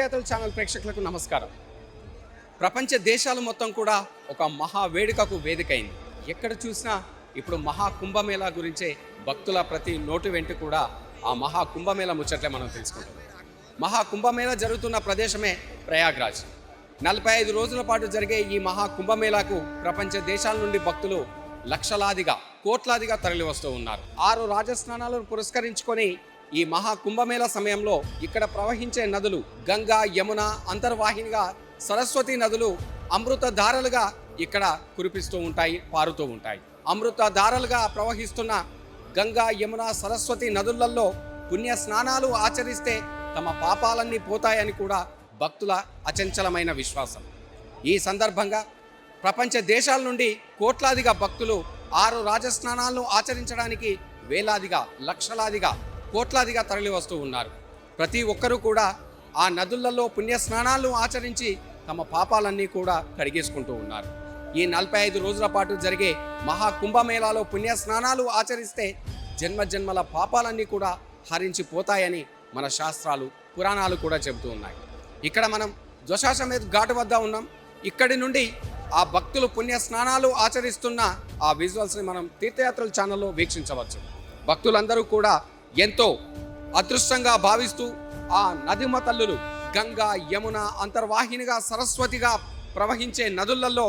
తీర్థయాత్రల channel ప్రేక్షకులకు నమస్కారం. ప్రపంచ దేశాలు మొత్తం కూడా ఒక మహా వేడుకకు వేదికైంది. ఎక్కడ చూసినా ఇప్పుడు మహా కుంభమేళా గురించే భక్తుల ప్రతి నోటు వెంట కూడా ఆ మహా కుంభమేళా ముచ్చట్లే మనం తెలుసుకుంటాం. మహా కుంభమేళా జరుగుతున్న ప్రదేశమే ప్రయాగ్రాజ్. 45 రోజుల పాటు జరిగే ఈ మహా కుంభమేళాకు ప్రపంచ దేశాల నుండి భక్తులు లక్షలాదిగా కోట్లాదిగా తరలి వస్తూ ఉన్నారు. 6 రాజస్నానాలను పురస్కరించుకొని ఈ మహా కుంభమేళా సమయంలో ఇక్కడ ప్రవహించే నదులు గంగా, యమున, అంతర్వాహినిగా సరస్వతి నదులు అమృత ధారలుగా ఇక్కడ కురిపిస్తూ ఉంటాయి, పారుతూ ఉంటాయి. అమృత ధారలుగా ప్రవహిస్తున్న గంగా, యమున, సరస్వతి నదులలో పుణ్య స్నానాలు ఆచరిస్తే తమ పాపాలన్నీ పోతాయని కూడా భక్తుల అచంచలమైన విశ్వాసం. ఈ సందర్భంగా ప్రపంచ దేశాల నుండి కోట్లాదిగా భక్తులు 6 రాజస్నానాలను ఆచరించడానికి వేలాదిగా, లక్షలాదిగా, కోట్లాదిగా తరలి వస్తూ ఉన్నారు. ప్రతి ఒక్కరూ కూడా ఆ నదులలో పుణ్య స్నానాలను ఆచరించి తమ పాపాలన్నీ కూడా కడిగేసుకుంటూ ఉన్నారు. ఈ 45 రోజుల పాటు జరిగే మహా కుంభమేళాలో పుణ్య స్నానాలు ఆచరిస్తే జన్మజన్మల పాపాలన్నీ కూడా హరించిపోతాయని మన శాస్త్రాలు, పురాణాలు కూడా చెబుతూ ఉన్నాయి. ఇక్కడ మనం జ్వశాశ్వమేధ్ ఘాట్ వద్ద ఉన్నాం. ఇక్కడి నుండి ఆ భక్తులు పుణ్య స్నానాలు ఆచరిస్తున్న ఆ విజువల్స్ని మనం తీర్థయాత్రల ఛానల్లో వీక్షించవచ్చు. భక్తులందరూ కూడా ఎంతో అదృష్టంగా భావిస్తూ ఆ నదిమ తల్లులు గంగా, యమున, అంతర్వాహినిగా సరస్వతిగా ప్రవహించే నదులలో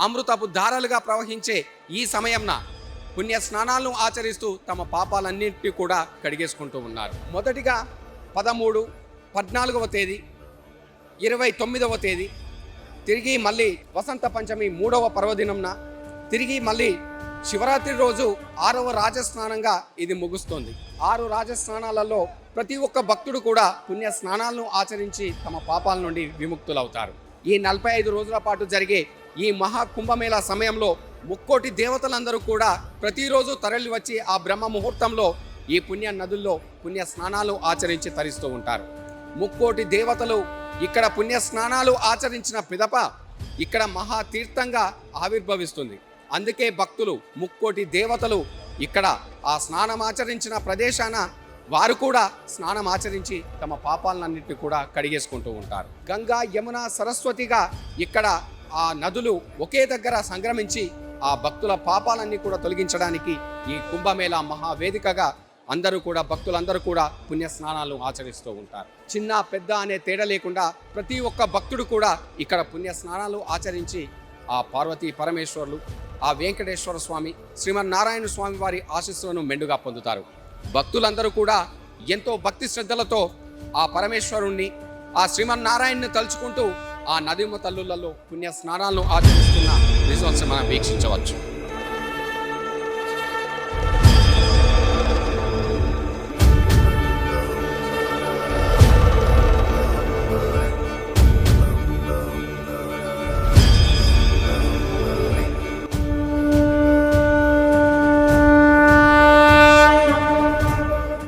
అమృతపు ధారలుగా ప్రవహించే ఈ సమయంన పుణ్య స్నానాలను ఆచరిస్తూ తమ పాపాలన్నింటినీ కూడా కడిగేసుకుంటూ ఉన్నారు. మొదటిగా 13, 14వ తేదీ, 29వ తేదీ, తిరిగి మళ్ళీ వసంత పంచమి 3వ పర్వదినంన, తిరిగి మళ్ళీ శివరాత్రి రోజు 6వ రాజస్నానంగా ఇది ముగుస్తుంది. 6 రాజస్నానాలలో ప్రతి ఒక్క భక్తుడు కూడా పుణ్య స్నానాలను ఆచరించి తమ పాపాల నుండి విముక్తులవుతారు. ఈ 45 రోజుల పాటు జరిగే ఈ మహా కుంభమేళా సమయంలో 3 కోటి దేవతలందరూ కూడా ప్రతిరోజు తరలి వచ్చి ఆ బ్రహ్మ ముహూర్తంలో ఈ పుణ్య నదుల్లో పుణ్య స్నానాలు ఆచరించి తరిస్తూ ఉంటారు. 3 కోటి దేవతలు ఇక్కడ పుణ్య స్నానాలు ఆచరించిన పిదప ఇక్కడ మహా తీర్థంగా ఆవిర్భవిస్తుంది. అందుకే భక్తులు 3 కోటి దేవతలు ఇక్కడ ఆ స్నానం ఆచరించిన ప్రదేశాన వారు కూడా స్నానం ఆచరించి తమ పాపాలన్నింటినీ కూడా కడిగేసుకుంటూ ఉంటారు. గంగా, యమున, సరస్వతిగా ఇక్కడ ఆ నదులు ఒకే దగ్గర సంగ్రమించి ఆ భక్తుల పాపాలన్నీ కూడా తొలగించడానికి ఈ కుంభమేళా మహావేదికగా భక్తులందరూ కూడా పుణ్య స్నానాలు ఆచరిస్తూ ఉంటారు. చిన్న పెద్ద అనే తేడా లేకుండా ప్రతి ఒక్క భక్తుడు కూడా ఇక్కడ పుణ్య స్నానాలు ఆచరించి ఆ పార్వతీ పరమేశ్వరులు, ఆ వెంకటేశ్వర స్వామి, శ్రీమన్నారాయణ స్వామి వారి ఆశీస్సులను మెండుగా పొందుతారు. భక్తులందరూ కూడా ఎంతో భక్తి శ్రద్ధలతో ఆ పరమేశ్వరుణ్ణి, ఆ శ్రీమన్నారాయణని తలుచుకుంటూ ఆ నదిమ తల్లులలో పుణ్య స్నానాలను ఆచరిస్తున్న విజువల్స్ మనం వీక్షించవచ్చు.